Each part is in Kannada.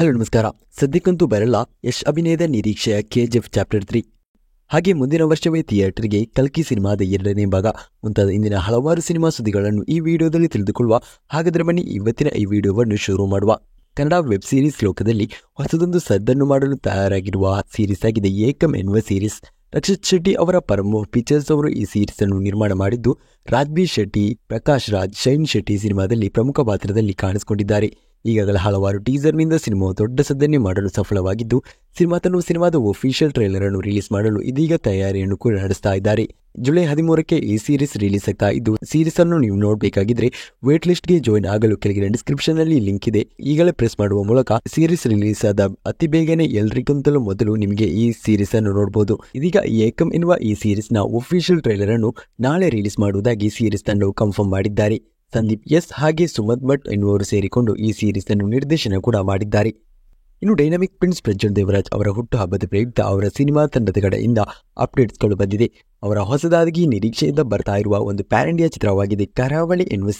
ಹಲೋ ನಮಸ್ಕಾರ. ಸದ್ಯಕ್ಕಂತೂ ಬರಲ್ಲ ಯಶ್ ಅಭಿನಯದ ನಿರೀಕ್ಷೆಯ ಕೆಜಿಎಫ್ ಚಾಪ್ಟರ್ 3. ಹಾಗೆ ಮುಂದಿನ ವರ್ಷವೇ ಥಿಯೇಟರ್ಗೆ ಕಲ್ಕಿ ಸಿನಿಮಾದ 2ನೇ ಭಾಗ ಮುಂತಾದ ಇಂದಿನ ಹಲವಾರು ಸಿನಿಮಾ ಸುದ್ದಿಗಳನ್ನು ಈ ವಿಡಿಯೋದಲ್ಲಿ ತಿಳಿದುಕೊಳ್ಳುವ. ಹಾಗಾದರೆ ಬನ್ನಿ ಇವತ್ತಿನ ಈ ವಿಡಿಯೋವನ್ನು ಶುರು ಮಾಡುವ. ಕನ್ನಡ ವೆಬ್ ಸೀರೀಸ್ ಲೋಕದಲ್ಲಿ ಹೊಸದೊಂದು ಸದ್ದನ್ನು ಮಾಡಲು ತಯಾರಾಗಿರುವ ಸೀರೀಸ್ ಆಗಿದೆ ಏಕಂ ಎನ್ನುವ ಸೀರೀಸ್. ರಕ್ಷಿತ್ ಶೆಟ್ಟಿ ಅವರ ಪರಮ ಪಿಕ್ಚರ್ಸ್ ಅವರು ಈ ಸೀರೀಸ್ ಅನ್ನು ನಿರ್ಮಾಣ ಮಾಡಿದ್ದು, ರಾಜ್ಬೀರ್ ಶೆಟ್ಟಿ, ಪ್ರಕಾಶ್ ರಾಜ್, ಶೈನ್ ಶೆಟ್ಟಿ ಸಿನಿಮಾದಲ್ಲಿ ಪ್ರಮುಖ ಪಾತ್ರದಲ್ಲಿ ಕಾಣಿಸಿಕೊಂಡಿದ್ದಾರೆ. ಈಗಾಗಲೇ ಹಲವಾರು ಟೀಸರ್ನಿಂದ ಸಿನಿಮಾವು ದೊಡ್ಡ ಸದ್ದನ್ನೇ ಮಾಡಲು ಸಫಲವಾಗಿದ್ದು, ಸಿನಿಮಾದ ಒಫಿಷಿಯಲ್ ಟ್ರೈಲರ್ ಅನ್ನು ರಿಲೀಸ್ ಮಾಡಲು ಇದೀಗ ತಯಾರಿಯನ್ನು ಕೂಡ ನಡೆಸ್ತಾ ಇದ್ದಾರೆ. ಜುಲೈ 13ಕ್ಕೆ ಈ ಸೀರೀಸ್ ರಿಲೀಸ್ ಆಗ್ತಾ ಇದ್ದು, ಸೀರೀಸ್ ಅನ್ನು ನೀವು ನೋಡಬೇಕಾಗಿದ್ರೆ ವೇಟ್ ಲಿಸ್ಟ್ಗೆ ಜಾಯಿನ್ ಆಗಲು ಕೆಳಗಿನ ಡಿಸ್ಕ್ರಿಪ್ಷನ್ ನಲ್ಲಿ ಲಿಂಕ್ ಇದೆ. ಈಗಲೇ ಪ್ರೆಸ್ ಮಾಡುವ ಮೂಲಕ ಸೀರೀಸ್ ರಿಲೀಸ್ ಆದ ಅತಿ ಬೇಗನೆ ಎಲ್ರಿಗಿಂತಲೂ ಮೊದಲು ನಿಮಗೆ ಈ ಸೀರೀಸ್ ಅನ್ನು ನೋಡಬಹುದು. ಇದೀಗ ಏಕಂ ಎನ್ನುವ ಈ ಸೀರೀಸ್ ನ ಒಫಿಷಿಯಲ್ ಟ್ರೈಲರ್ ಅನ್ನು ನಾಳೆ ರಿಲೀಸ್ ಮಾಡುವುದಾಗಿ ಸೀರೀಸ್ ತಂಡವು ಕನ್ಫರ್ಮ್ ಮಾಡಿದ್ದಾರೆ. ಸಂದೀಪ್ ಎಸ್ ಹಾಗೆ ಸುಮಂತ್ ಭಟ್ ಎನ್ನುವರು ಸೇರಿಕೊಂಡು ಈ ಸೀರೀಸ್ ಅನ್ನು ನಿರ್ದೇಶನ ಕೂಡ ಮಾಡಿದ್ದಾರೆ. ಇನ್ನು ಡೈನಾಮಿಕ್ ಪ್ರಿನ್ಸ್ ಪ್ರಜ್ವಲ್ ದೇವರಾಜ್ ಅವರ ಹುಟ್ಟುಹಬ್ಬದ ಪ್ರಯುಕ್ತ ಅವರ ಸಿನಿಮಾ ತಂಡದ ಕಡೆಯಿಂದ ಅಪ್ಡೇಟ್ಸ್ಗಳು ಬಂದಿದೆ. ಅವರ ಹೊಸದಾಗಿ ನಿರೀಕ್ಷೆಯಿಂದ ಬರ್ತಾ ಇರುವ ಒಂದು ಪ್ಯಾನ್ ಇಂಡಿಯಾ ಚಿತ್ರವಾಗಿದೆ ಕರಾವಳಿ ಎನ್ನುವ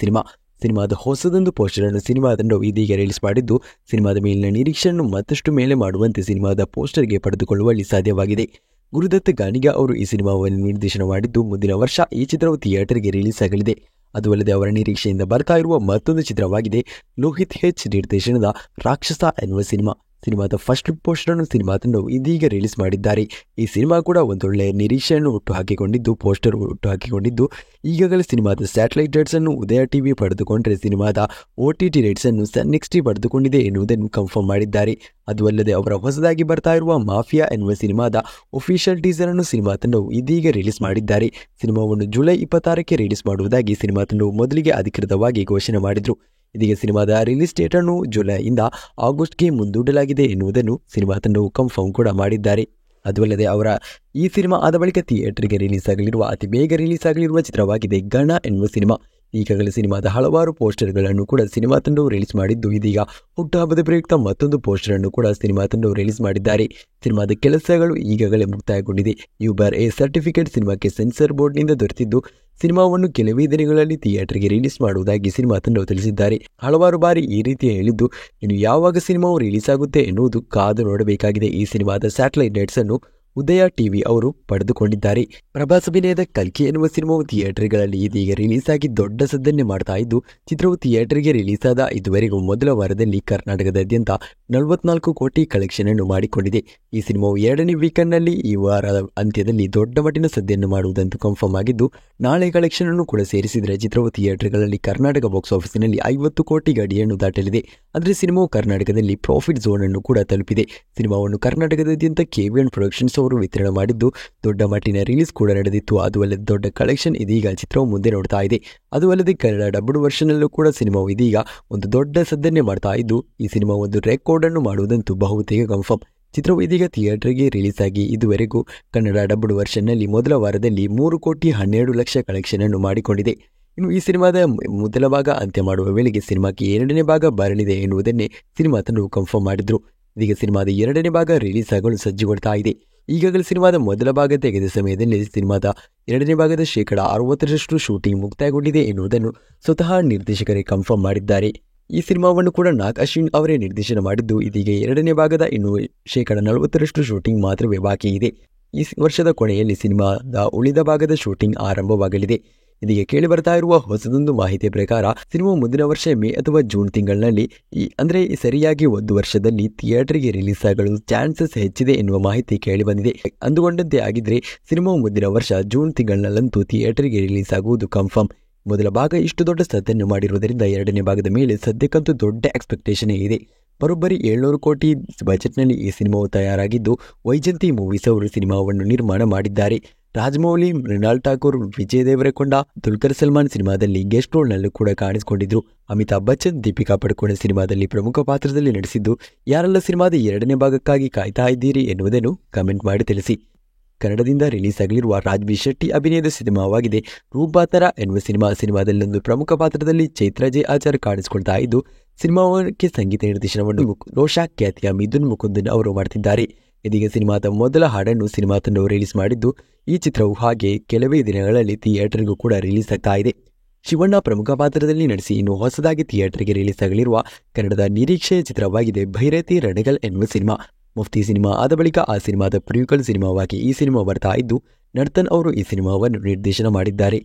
ಸಿನಿಮಾದ ಹೊಸದೊಂದು ಪೋಸ್ಟರ್ ಅನ್ನು ಸಿನಿಮಾ ತಂಡವು ಇದೀಗ ರಿಲೀಸ್ ಮಾಡಿದ್ದು, ಸಿನಿಮಾದ ಮೇಲಿನ ನಿರೀಕ್ಷೆಯನ್ನು ಮತ್ತಷ್ಟು ಮೇಲೆ ಮಾಡುವಂತೆ ಸಿನಿಮಾದ ಪೋಸ್ಟರ್ಗೆ ಪಡೆದುಕೊಳ್ಳುವಲ್ಲಿ ಸಾಧ್ಯವಾಗಿದೆ. ಗುರುದತ್ ಗಾಣಿಗ ಅವರು ಈ ಸಿನಿಮಾವನ್ನು ನಿರ್ದೇಶನ ಮಾಡಿದ್ದು, ಮುಂದಿನ ವರ್ಷ ಈ ಚಿತ್ರವು ಥಿಯೇಟರ್ಗೆ ರಿಲೀಸ್ ಆಗಲಿದೆ. ಅದು ಅಲ್ಲದೆ ಅವರ ನಿರೀಕ್ಷೆಯಿಂದ ಬರ್ತಾ ಇರುವ ಮತ್ತೊಂದು ಚಿತ್ರವಾಗಿದೆ ಲೋಹಿತ್ ಹೆಚ್ ನಿರ್ದೇಶನದ ರಾಕ್ಷಸ ಎನ್ನುವ ಸಿನಿಮಾದ ಫಸ್ಟ್ ಲುಕ್ ಪೋಸ್ಟರ್ ಅನ್ನು ಸಿನಿಮಾ ತಂಡವು ಇದೀಗ ರಿಲೀಸ್ ಮಾಡಿದ್ದಾರೆ. ಈ ಸಿನಿಮಾ ಕೂಡ ಒಂದೊಳ್ಳೆಯ ನಿರೀಕ್ಷೆಯನ್ನು ಪೋಸ್ಟರ್ ಹುಟ್ಟುಹಾಕಿಕೊಂಡಿದ್ದು, ಈಗಾಗಲೇ ಸಿನಿಮಾದ ಸ್ಯಾಟಲೈಟ್ ರೈಟ್ಸ್ ಅನ್ನು ಉದಯ ಟಿವಿ ಪಡೆದುಕೊಂಡರೆ ಸಿನಿಮಾದ OTT ರೈಟ್ಸ್ ಅನ್ನು ಸನ್ ನೆಕ್ಸ್ಟ್ ಪಡೆದುಕೊಂಡಿದೆ ಎನ್ನುವುದನ್ನು ಕನ್ಫರ್ಮ್ ಮಾಡಿದ್ದಾರೆ. ಅದು ಅಲ್ಲದೆ ಅವರ ಹೊಸದಾಗಿ ಬರ್ತಾ ಇರುವ ಮಾಫಿಯಾ ಎನ್ನುವ ಸಿನಿಮಾದ ಒಫಿಷಿಯಲ್ ಟೀಸರ್ ಅನ್ನು ಸಿನಿಮಾ ತಂಡವು ಇದೀಗ ರಿಲೀಸ್ ಮಾಡಿದ್ದಾರೆ. ಸಿನಿಮಾವನ್ನು ಜುಲೈ 26ಕ್ಕೆ ರಿಲೀಸ್ ಮಾಡುವುದಾಗಿ ಸಿನಿಮಾ ತಂಡವು ಮೊದಲಿಗೆ ಅಧಿಕೃತವಾಗಿ ಘೋಷಣೆ ಮಾಡಿದ್ರು. ಇದೀಗ ಸಿನಿಮಾದ ರಿಲೀಸ್ ಡೇಟ್ ಅನ್ನು ಜುಲೈಯಿಂದ ಆಗಸ್ಟ್ಗೆ ಮುಂದೂಡಲಾಗಿದೆ ಎನ್ನುವುದನ್ನು ಸಿನಿಮಾ ತಂಡವು ಕನ್ಫರ್ಮ್ ಕೂಡ ಮಾಡಿದ್ದಾರೆ. ಅದು ಅಲ್ಲದೆ ಅವರ ಈ ಸಿನಿಮಾ ಆದ ಬಳಿಕ ಥಿಯೇಟರ್ಗೆ ಅತಿ ಬೇಗ ರಿಲೀಸ್ ಆಗಲಿರುವ ಚಿತ್ರವಾಗಿದೆ ಗಣ ಎನ್ನುವ ಸಿನಿಮಾ. ಈಗಾಗಲೇ ಸಿನಿಮಾದ ಹಲವಾರು ಪೋಸ್ಟರ್ಗಳನ್ನು ಕೂಡ ಸಿನಿಮಾ ತಂಡವು ರಿಲೀಸ್ ಮಾಡಿದ್ದು, ಇದೀಗ ಹುಟ್ಟುಹಬ್ಬದ ಪ್ರಯುಕ್ತ ಮತ್ತೊಂದು ಪೋಸ್ಟರ್ ಅನ್ನು ಕೂಡ ಸಿನಿಮಾ ತಂಡವು ರಿಲೀಸ್ ಮಾಡಿದ್ದಾರೆ. ಸಿನಿಮಾದ ಕೆಲಸಗಳು ಈಗಾಗಲೇ ಮುಕ್ತಾಯಗೊಂಡಿದೆ. ಯೂಬರ್ ಎ ಸರ್ಟಿಫಿಕೇಟ್ ಸಿನಿಮಾಕ್ಕೆ ಸೆನ್ಸರ್ ಬೋರ್ಡ್ನಿಂದ ದೊರೆತಿದ್ದು, ಸಿನಿಮಾವನ್ನು ಕೆಲವೇ ದಿನಗಳಲ್ಲಿ ಥಿಯೇಟರ್ಗೆ ರಿಲೀಸ್ ಮಾಡುವುದಾಗಿ ಸಿನಿಮಾ ತಂಡವು ತಿಳಿಸಿದ್ದಾರೆ. ಹಲವಾರು ಬಾರಿ ಈ ರೀತಿ ಹೇಳಿದ್ದು, ಇನ್ನು ಯಾವಾಗ ಸಿನಿಮಾವು ರಿಲೀಸ್ ಆಗುತ್ತೆ ಎನ್ನುವುದು ಕಾದು ನೋಡಬೇಕಾಗಿದೆ. ಈ ಸಿನಿಮಾದ ಸ್ಯಾಟಲೈಟ್ ರೈಟ್ಸ್ ಅನ್ನು ಉದಯ ಟಿವಿ ಅವರು ಪಡೆದುಕೊಂಡಿದ್ದಾರೆ. ಪ್ರಭಾಸ್ ಅಭಿನಯದ ಕಲ್ಕಿ ಎನ್ನುವ ಸಿನಿಮಾವು ಥಿಯೇಟರ್ಗಳಲ್ಲಿ ಇದೀಗ ರಿಲೀಸ್ ಆಗಿ ದೊಡ್ಡ ಸದ್ದನ್ನೇ ಮಾಡ್ತಾ ಇದ್ದು, ಚಿತ್ರವು ಥಿಯೇಟರ್ಗೆ ರಿಲೀಸ್ ಆದ ಇದುವರೆಗೂ ಮೊದಲ ವಾರದಲ್ಲಿ ಕರ್ನಾಟಕದಾದ್ಯಂತ 44 ಕೋಟಿ ಕಲೆಕ್ಷನ್ ಅನ್ನು ಮಾಡಿಕೊಂಡಿದೆ. ಈ ಸಿನಿಮಾವು 2ನೇ ವೀಕೆಂಡ್ ನಲ್ಲಿ ಈ ವಾರದ ಅಂತ್ಯದಲ್ಲಿ ದೊಡ್ಡ ಮಟ್ಟಿನ ಸದ್ದನ್ನು ಮಾಡುವುದಂತೂ ಕನ್ಫರ್ಮ್ ಆಗಿದ್ದು, ನಾಳೆ ಕಲೆಕ್ಷನ್ ಅನ್ನು ಕೂಡ ಸೇರಿಸಿದರೆ ಚಿತ್ರವು ಥಿಯೇಟರ್ಗಳಲ್ಲಿ ಕರ್ನಾಟಕ ಬಾಕ್ಸ್ ಆಫೀಸಿನಲ್ಲಿ 50 ಕೋಟಿ ಗಡಿಯನ್ನು ದಾಟಲಿದೆ. ಅಂದರೆ ಸಿನಿಮಾವು ಕರ್ನಾಟಕದಲ್ಲಿ ಪ್ರಾಫಿಟ್ ಝೋನ್ ಅನ್ನು ಕೂಡ ತಲುಪಿದೆ. ಸಿನಿಮಾವನ್ನು ಕರ್ನಾಟಕದಾದ್ಯಂತ KVN ಪ್ರೊಡಕ್ಷನ್ಸ್ ಅವರು ವಿತರಣೆ ಮಾಡಿದ್ದು, ದೊಡ್ಡ ಮಟ್ಟಿನ ರಿಲೀಸ್ ಕೂಡ ನಡೆದಿತ್ತು. ಅದು ಅಲ್ಲದೆ ದೊಡ್ಡ ಕಲೆಕ್ಷನ್ ಇದೀಗ ಚಿತ್ರವು ಮುಂದೆ ನೋಡ್ತಾ ಇದೆ. ಅದು ಅಲ್ಲದೆ ಕನ್ನಡ ಡಬ್ಡ್ ವರ್ಷನ್ ಅಲ್ಲೂ ಕೂಡ ಸಿನಿಮಾವು ಇದೀಗ ಒಂದು ದೊಡ್ಡ ಸದ್ದನ್ನೇ ಮಾಡ್ತಾ ಇದ್ದು, ಈ ಸಿನಿಮಾ ಒಂದು ರೆಕಾರ್ಡ್ ಅನ್ನು ಮಾಡುವುದಂತೂ ಬಹುತೇಕ ಕನ್ಫರ್ಮ್. ಚಿತ್ರವು ಇದೀಗ ಥಿಯೇಟರ್ಗೆ ರಿಲೀಸ್ ಆಗಿ ಇದುವರೆಗೂ ಕನ್ನಡ ಡಬ್ಡ್ ವರ್ಷನ್ ನಲ್ಲಿ ಮೊದಲ ವಾರದಲ್ಲಿ 3 ಕೋಟಿ 12 ಲಕ್ಷ ಕಲೆಕ್ಷನ್ ಅನ್ನು ಮಾಡಿಕೊಂಡಿದೆ. ಇನ್ನು ಈ ಸಿನಿಮಾದ ಮೊದಲ ಭಾಗ ಅಂತ್ಯ ಮಾಡುವ ವೇಳೆಗೆ ಸಿನಿಮಾಕ್ಕೆ 2ನೇ ಭಾಗ ಬರಲಿದೆ ಎನ್ನುವುದನ್ನೇ ಸಿನಿಮಾ ತಂಡವು ಕನ್ಫರ್ಮ್ ಮಾಡಿದ್ರು. ಇದೀಗ ಸಿನಿಮಾದ 2ನೇ ಭಾಗ ರಿಲೀಸ್ ಆಗಲು ಸಜ್ಜುಗೊಳ್ತಾ ಇದೆ. ಈಗಾಗಲೇ ಸಿನಿಮಾದ ಮೊದಲ ಭಾಗ ತೆಗೆದ ಸಮಯದಲ್ಲಿ ಸಿನಿಮಾದ 2ನೇ ಭಾಗದ 60% ಶೂಟಿಂಗ್ ಮುಕ್ತಾಯಗೊಂಡಿದೆ ಎನ್ನುವುದನ್ನು ಸ್ವತಃ ನಿರ್ದೇಶಕರೇ ಕನ್ಫರ್ಮ್ ಮಾಡಿದ್ದಾರೆ. ಈ ಸಿನಿಮಾವನ್ನು ಕೂಡ ನಾಗ್ ಅಶ್ವಿನ್ ಅವರೇ ನಿರ್ದೇಶನ ಮಾಡಿದ್ದು, ಇದೀಗ 2ನೇ ಭಾಗದ ಇನ್ನು 40% ಶೂಟಿಂಗ್ ಮಾತ್ರವೇ ಬಾಕಿ ಇದೆ. ಈ ವರ್ಷದ ಕೊನೆಯಲ್ಲಿ ಸಿನಿಮಾದ ಉಳಿದ ಭಾಗದ ಶೂಟಿಂಗ್ ಆರಂಭವಾಗಲಿದೆ. ಇದೀಗ ಕೇಳಿ ಬರ್ತಾ ಇರುವ ಹೊಸದೊಂದು ಮಾಹಿತಿಯ ಪ್ರಕಾರ ಸಿನಿಮಾ ಮುಂದಿನ ವರ್ಷ ಮೇ ಅಥವಾ ಜೂನ್ ತಿಂಗಳಿನಲ್ಲಿ ಅಂದರೆ ಸರಿಯಾಗಿ 1 ವರ್ಷದಲ್ಲಿ ಥಿಯೇಟರ್ಗೆ ರಿಲೀಸ್ ಆಗಲು ಚಾನ್ಸಸ್ ಹೆಚ್ಚಿದೆ ಎನ್ನುವ ಮಾಹಿತಿ ಕೇಳಿ ಬಂದಿದೆ. ಅಂದುಕೊಂಡಂತೆ ಆಗಿದ್ರೆ ಸಿನಿಮಾವು ಮುಂದಿನ ವರ್ಷ ಜೂನ್ ತಿಂಗಳಿನಲ್ಲಂತೂ ಥಿಯೇಟರ್ಗೆ ರಿಲೀಸ್ ಆಗುವುದು ಕನ್ಫರ್ಮ್. ಮೊದಲ ಭಾಗ ಇಷ್ಟು ದೊಡ್ಡ ಸದ್ದನ್ನು ಮಾಡಿರುವುದರಿಂದ 2ನೇ ಭಾಗದ ಮೇಲೆ ಸದ್ಯಕ್ಕಂತೂ ದೊಡ್ಡ ಎಕ್ಸ್ಪೆಕ್ಟೇಷನ್ ಇದೆ. ಬರೋಬ್ಬರಿ 700 ಕೋಟಿ ಬಜೆಟ್ನಲ್ಲಿ ಈ ಸಿನಿಮಾವು ತಯಾರಾಗಿದ್ದು, ವೈಜಂತಿ ಮೂವೀಸ್ ಅವರು ಸಿನಿಮಾವನ್ನು ನಿರ್ಮಾಣ ಮಾಡಿದ್ದಾರೆ. ರಾಜಮೌಳಿ, ಮೃಣಾಲ್ ಠಾಕೂರ್, ವಿಜಯ್ ದೇವರಕೊಂಡ, ದುಲ್ಕರ್ ಸಲ್ಮಾನ್ ಸಿನಿಮಾದಲ್ಲಿ ಗೆಸ್ಟ್ ರೋಲ್ನಲ್ಲೂ ಕೂಡ ಕಾಣಿಸಿಕೊಂಡಿದ್ರು. ಅಮಿತಾಬ್ ಬಚ್ಚನ್, ದೀಪಿಕಾ ಪಡುಕೋಣೆ ಸಿನಿಮಾದಲ್ಲಿ ಪ್ರಮುಖ ಪಾತ್ರದಲ್ಲಿ ನಟಿಸಿದ್ದು, ಯಾರೆಲ್ಲ ಸಿನಿಮಾದ 2ನೇ ಭಾಗಕ್ಕಾಗಿ ಕಾಯ್ತಾ ಇದ್ದೀರಿ ಎನ್ನುವುದನ್ನು ಕಮೆಂಟ್ ಮಾಡಿ ತಿಳಿಸಿ. ಕನ್ನಡದಿಂದ ರಿಲೀಸ್ ಆಗಲಿರುವ ರಾಜ್ಬೀರ್ ಶೆಟ್ಟಿ ಅಭಿನಯದ ಸಿನಿಮಾವಾಗಿದೆ ರೂಪಾತರ ಎನ್ನುವ ಸಿನಿಮಾದಲ್ಲೊಂದು ಪ್ರಮುಖ ಪಾತ್ರದಲ್ಲಿ ಚೈತ್ರ ಜೆ ಆಚಾರ್ ಕಾಣಿಸಿಕೊಳ್ತಾ ಇದ್ದು, ಸಿನಿಮಾಕ್ಕೆ ಸಂಗೀತ ನಿರ್ದೇಶನವನ್ನು ರೋಷಾ ಖ್ಯಾತಿಯ ಮಿಥುನ್ ಮುಕುಂದನ್ ಅವರು ಮಾಡ್ತಿದ್ದಾರೆ. ಇದೀಗ ಸಿನಿಮಾದ ಮೊದಲ ಹಾಡನ್ನು ಸಿನಿಮಾ ತಂಡವು ರಿಲೀಸ್ ಮಾಡಿದ್ದು, ಈ ಚಿತ್ರವು ಹಾಗೆ ಕೆಲವೇ ದಿನಗಳಲ್ಲಿ ಥಿಯೇಟರ್ಗೂ ಕೂಡ ರಿಲೀಸ್ ಆಗ್ತಾ ಇದೆ. ಶಿವಣ್ಣ ಪ್ರಮುಖ ಪಾತ್ರದಲ್ಲಿ ನಟಿಸಿ ಇನ್ನು ಹೊಸದಾಗಿ ಥಿಯೇಟರ್ಗೆ ರಿಲೀಸ್ ಆಗಲಿರುವ ಕನ್ನಡದ ನಿರೀಕ್ಷೆಯ ಚಿತ್ರವಾಗಿದೆ ಭೈರತಿ ರಣಗಲ್ ಎನ್ನುವ ಸಿನಿಮಾ. ಮುಫ್ತಿ ಸಿನಿಮಾ ಆದ ಬಳಿಕ ಆ ಸಿನಿಮಾದ ಪ್ರಿಕ್ವೆಲ್ ಸಿನಿಮಾವಾಗಿ ಈ ಸಿನಿಮಾ ಬರ್ತಾ ಇದ್ದು, ನರ್ತನ್ ಅವರು ಈ ಸಿನಿಮಾವನ್ನು ನಿರ್ದೇಶನ ಮಾಡಿದ್ದಾರೆ.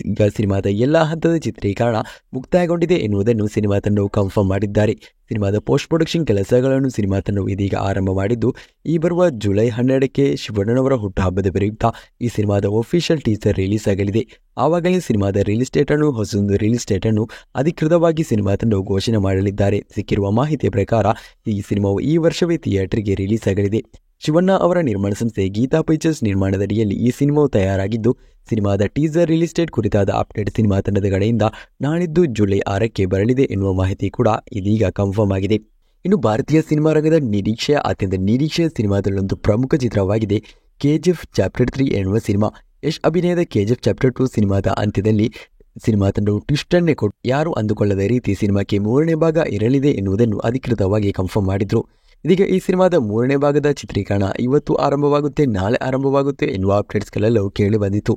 ಈಗ ಸಿನಿಮಾದ ಎಲ್ಲ ಹಂತದ ಚಿತ್ರೀಕರಣ ಮುಕ್ತಾಯಗೊಂಡಿದೆ ಎನ್ನುವುದನ್ನು ಸಿನಿಮಾ ತಂಡವು ಕನ್ಫರ್ಮ್ ಮಾಡಿದ್ದಾರೆ. ಸಿನಿಮಾದ ಪೋಸ್ಟ್ ಪ್ರೊಡಕ್ಷನ್ ಕೆಲಸಗಳನ್ನು ಸಿನಿಮಾ ತಂಡವು ಇದೀಗ ಆರಂಭ ಮಾಡಿದ್ದು, ಈ ಬರುವ ಜುಲೈ 12ಕ್ಕೆ ಶಿವಣ್ಣನವರ ಹುಟ್ಟುಹಬ್ಬದ ಪ್ರಯುಕ್ತ ಈ ಸಿನಿಮಾದ ಒಫಿಷಿಯಲ್ ಟೀಸರ್ ರಿಲೀಸ್ ಆಗಲಿದೆ. ಆವಾಗಲೇ ಸಿನಿಮಾದ ರಿಲೀಸ್ ಡೇಟ್ ಅನ್ನು ಹೊಸದೊಂದು ರಿಲೀಸ್ ಡೇಟ್ ಅನ್ನು ಅಧಿಕೃತವಾಗಿ ಸಿನಿಮಾ ತಂಡವು ಘೋಷಣೆ ಮಾಡಲಿದ್ದಾರೆ. ಸಿಕ್ಕಿರುವ ಮಾಹಿತಿಯ ಪ್ರಕಾರ ಈ ಸಿನಿಮಾವು ಈ ವರ್ಷವೇ ಥಿಯೇಟರ್ಗೆ ರಿಲೀಸ್ ಆಗಲಿದೆ. ಶಿವಣ್ಣ ಅವರ ನಿರ್ಮಾಣ ಸಂಸ್ಥೆ ಗೀತಾ ಪಿಕ್ಚರ್ಸ್ ನಿರ್ಮಾಣದಡಿಯಲ್ಲಿ ಈ ಸಿನಿಮಾವು ತಯಾರಾಗಿದ್ದು, ಸಿನಿಮಾದ ಟೀಸರ್ ರಿಲೀಸ್ ಡೇಟ್ ಕುರಿತಾದ ಅಪ್ಡೇಟ್ ಸಿನಿಮಾ ತಂಡದ ಕಡೆಯಿಂದ ನಾಳಿದ್ದು ಜುಲೈ 6ಕ್ಕೆ ಬರಲಿದೆ ಎನ್ನುವ ಮಾಹಿತಿ ಕೂಡ ಇದೀಗ ಕನ್ಫರ್ಮ್ ಆಗಿದೆ. ಇನ್ನು ಭಾರತೀಯ ಸಿನಿಮಾ ರಂಗದ ಅತ್ಯಂತ ನಿರೀಕ್ಷೆಯ ಸಿನಿಮಾದಲ್ಲೊಂದು ಪ್ರಮುಖ ಚಿತ್ರವಾಗಿದೆ KGF ಚಾಪ್ಟರ್ 3 ಎನ್ನುವ ಸಿನಿಮಾ. ಯಶ್ ಅಭಿನಯದ KGF ಚಾಪ್ಟರ್ 2 ಸಿನಿಮಾದ ಅಂತ್ಯದಲ್ಲಿ ಸಿನಿಮಾ ತಂಡವು ಟ್ವಿಸ್ಟ್ ಅನ್ನೇ ಕೊಟ್ಟು ಯಾರು ಅಂದುಕೊಳ್ಳದ ರೀತಿ ಸಿನಿಮಾಕ್ಕೆ 3ನೇ ಭಾಗ ಇರಲಿದೆ ಎನ್ನುವುದನ್ನು ಅಧಿಕೃತವಾಗಿ ಕನ್ಫರ್ಮ್ ಮಾಡಿದ್ರು. ಇದೀಗ ಈ ಸಿನಿಮಾದ 3ನೇ ಭಾಗದ ಚಿತ್ರೀಕರಣ ಇವತ್ತು ಆರಂಭವಾಗುತ್ತೆ, ನಾಳೆ ಆರಂಭವಾಗುತ್ತೆ ಎನ್ನುವ ಅಪ್ಡೇಟ್ಸ್ಗಳೆಲ್ಲವೂ ಕೇಳಿ ಬಂದಿತ್ತು.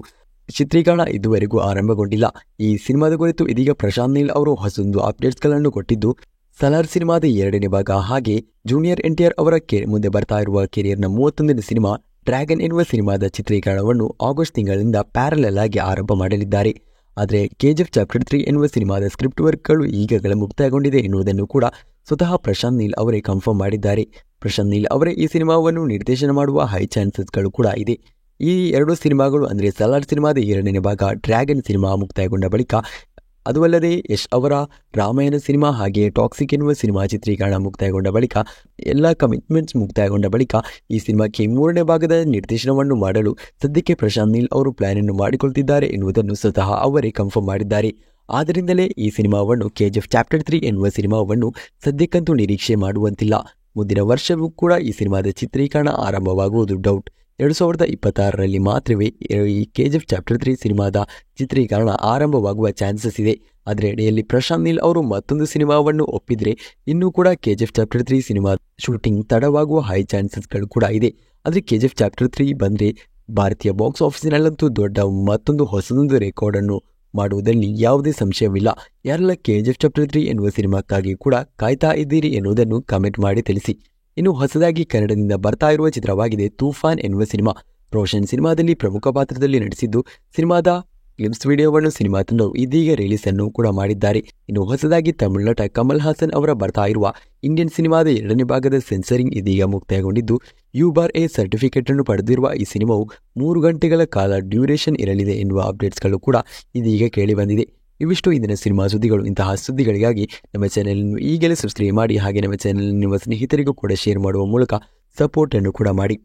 ಚಿತ್ರೀಕರಣ ಇದುವರೆಗೂ ಆರಂಭಗೊಂಡಿಲ್ಲ. ಈ ಸಿನಿಮಾದ ಕುರಿತು ಇದೀಗ ಪ್ರಶಾಂತ್ ನೀಲ್ ಅವರು ಹೊಸದೊಂದು ಅಪ್ಡೇಟ್ಸ್ಗಳನ್ನು ಕೊಟ್ಟಿದ್ದು, ಸಲಾರ್ ಸಿನಿಮಾದ 2ನೇ ಭಾಗ ಹಾಗೆ ಜೂನಿಯರ್ NTR ಅವರ ಮುಂದೆ ಬರ್ತಾ ಇರುವ ಕೆರಿಯರ್ನ 31ನೇ ಸಿನಿಮಾ ಡ್ರ್ಯಾಗನ್ ಎನ್ನುವ ಸಿನಿಮಾದ ಚಿತ್ರೀಕರಣವನ್ನು ಆಗಸ್ಟ್ ತಿಂಗಳಿಂದ ಪ್ಯಾರಲಲ್ ಆಗಿ ಆರಂಭ ಮಾಡಲಿದ್ದಾರೆ. ಆದರೆ KGF ಚಾಪ್ಟರ್ 3 ಎನ್ನುವ ಸಿನಿಮಾದ ಸ್ಕ್ರಿಪ್ಟ್ ವರ್ಕ್ಗಳು ಈಗಾಗಲೇ ಮುಕ್ತಾಯಗೊಂಡಿದೆ ಎನ್ನುವುದನ್ನು ಕೂಡ ಸ್ವತಃ ಪ್ರಶಾಂತ್ ನೀಲ್ ಅವರೇ ಕನ್ಫರ್ಮ್ ಮಾಡಿದ್ದಾರೆ. ಪ್ರಶಾಂತ್ ನೀಲ್ ಅವರೇ ಈ ಸಿನಿಮಾವನ್ನು ನಿರ್ದೇಶನ ಮಾಡುವ ಹೈ ಚಾನ್ಸಸ್ಗಳು ಕೂಡ ಇದೆ. ಈ ಎರಡು ಸಿನಿಮಾಗಳು ಅಂದರೆ ಸಲಾರ್ ಸಿನಿಮಾದ 2ನೇ ಭಾಗ, ಡ್ರ್ಯಾಗನ್ ಸಿನಿಮಾ ಮುಕ್ತಾಯಗೊಂಡ ಬಳಿಕ, ಅದು ಅಲ್ಲದೆ ಯಶ್ ಅವರ ರಾಮಾಯಣ ಸಿನಿಮಾ ಹಾಗೆ ಟಾಕ್ಸಿಕ್ ಎನ್ನುವ ಸಿನಿಮಾ ಚಿತ್ರೀಕರಣ ಮುಕ್ತಾಯಗೊಂಡ ಬಳಿಕ, ಎಲ್ಲ ಕಮಿಟ್ಮೆಂಟ್ಸ್ ಮುಕ್ತಾಯಗೊಂಡ ಬಳಿಕ ಈ ಸಿನಿಮಾಕ್ಕೆ 3ನೇ ಭಾಗದ ನಿರ್ದೇಶನವನ್ನು ಮಾಡಲು ಸದ್ಯಕ್ಕೆ ಪ್ರಶಾಂತ್ ನೀಲ್ ಅವರು ಪ್ಲಾನ್ ಅನ್ನು ಮಾಡಿಕೊಳ್ತಿದ್ದಾರೆ ಎನ್ನುವುದನ್ನು ಸ್ವತಃ ಅವರೇ ಕನ್ಫರ್ಮ್ ಮಾಡಿದ್ದಾರೆ. ಆದ್ದರಿಂದಲೇ ಈ ಸಿನಿಮಾವನ್ನು KGF ಚಾಪ್ಟರ್ 3 ಎನ್ನುವ ಸಿನಿಮಾವನ್ನು ಸದ್ಯಕ್ಕಂತೂ ನಿರೀಕ್ಷೆ ಮಾಡುವಂತಿಲ್ಲ. ಮುಂದಿನ ವರ್ಷವೂ ಕೂಡ ಈ ಸಿನಿಮಾದ ಚಿತ್ರೀಕರಣ ಆರಂಭವಾಗುವುದು ಡೌಟ್. 2026ರಲ್ಲಿ ಮಾತ್ರವೇ ಈ KGF ಚಾಪ್ಟರ್ 3 ಸಿನಿಮಾದ ಚಿತ್ರೀಕರಣ ಆರಂಭವಾಗುವ ಚಾನ್ಸಸ್ ಇದೆ. ಅದರ ಎಡೆಯಲ್ಲಿ ಪ್ರಶಾಂತ್ ನೀಲ್ ಅವರು ಮತ್ತೊಂದು ಸಿನಿಮಾವನ್ನು ಒಪ್ಪಿದ್ರೆ ಇನ್ನೂ ಕೂಡ KGF ಚಾಪ್ಟರ್ 3 ಸಿನಿಮಾ ಶೂಟಿಂಗ್ ತಡವಾಗುವ ಹೈ ಚಾನ್ಸಸ್ಗಳು ಕೂಡ ಇದೆ. ಆದರೆ KGF ಚಾಪ್ಟರ್ 3 ಬಂದರೆ ಭಾರತೀಯ ಬಾಕ್ಸ್ ಆಫೀಸಿನಲ್ಲಂತೂ ದೊಡ್ಡ ಮತ್ತೊಂದು ಹೊಸದೊಂದು ರೆಕಾರ್ಡನ್ನು ಮಾಡುವುದರಲ್ಲಿ ಯಾವುದೇ ಸಂಶಯವಿಲ್ಲ. ಯಾರೆಲ್ಲ KGF ಚಾಪ್ಟರ್ 3 ಎನ್ನುವ ಸಿನಿಮಾಕ್ಕಾಗಿ ಕೂಡ ಕಾಯ್ತಾ ಇದ್ದೀರಿ ಎನ್ನುವುದನ್ನು ಕಮೆಂಟ್ ಮಾಡಿ ತಿಳಿಸಿ. ಇನ್ನು ಹೊಸದಾಗಿ ಕನ್ನಡದಿಂದ ಬರ್ತಾ ಇರುವ ಚಿತ್ರವಾಗಿದೆ ತೂಫಾನ್ ಎನ್ನುವ ಸಿನಿಮಾ. ರೋಷನ್ ಸಿನಿಮಾದಲ್ಲಿ ಪ್ರಮುಖ ಪಾತ್ರದಲ್ಲಿ ನಟಿಸಿದ್ದು, ಸಿನಿಮಾದ ಗ್ಲಿಮ್ಸ್ ವಿಡಿಯೋವನ್ನು ಸಿನಿಮಾ ತಂಡವು ಇದೀಗ ರಿಲೀಸ್ ಅನ್ನು ಕೂಡ ಮಾಡಿದ್ದಾರೆ. ಇನ್ನು ಹೊಸದಾಗಿ ತಮಿಳು ನಟ ಕಮಲ್ ಹಾಸನ್ ಅವರ ಬರ್ತಾ ಇರುವ ಇಂಡಿಯನ್ ಸಿನಿಮಾದ 2ನೇ ಭಾಗದ ಸೆನ್ಸರಿಂಗ್ ಇದೀಗ ಮುಕ್ತಾಯಗೊಂಡಿದ್ದು, U/A ಸರ್ಟಿಫಿಕೇಟ್ ಅನ್ನು ಪಡೆದಿರುವ ಈ ಸಿನಿಮಾವು 3 ಗಂಟೆಗಳ ಕಾಲ ಡ್ಯೂರೇಷನ್ ಇರಲಿದೆ ಎನ್ನುವ ಅಪ್ಡೇಟ್ಸ್ಗಳು ಕೂಡ ಇದೀಗ ಕೇಳಿ ಬಂದಿದೆ. ಇವಿಷ್ಟು ಇಂದಿನ ಸಿನಿಮಾ ಸುದ್ದಿಗಳು. ಇಂತಹ ಸುದ್ದಿಗಳಿಗಾಗಿ ನಮ್ಮ ಚಾನೆಲ್ ಈಗಲೇ ಸಬ್ಸ್ಕ್ರೈಬ್ ಮಾಡಿ, ಹಾಗೆ ನಮ್ಮ ಚಾನೆಲ್ ನಿಮ್ಮ ಸ್ನೇಹಿತರಿಗೂ ಕೂಡ ಶೇರ್ ಮಾಡುವ ಮೂಲಕ ಸಪೋರ್ಟ್ ಅನ್ನು ಕೂಡ ಮಾಡಿ.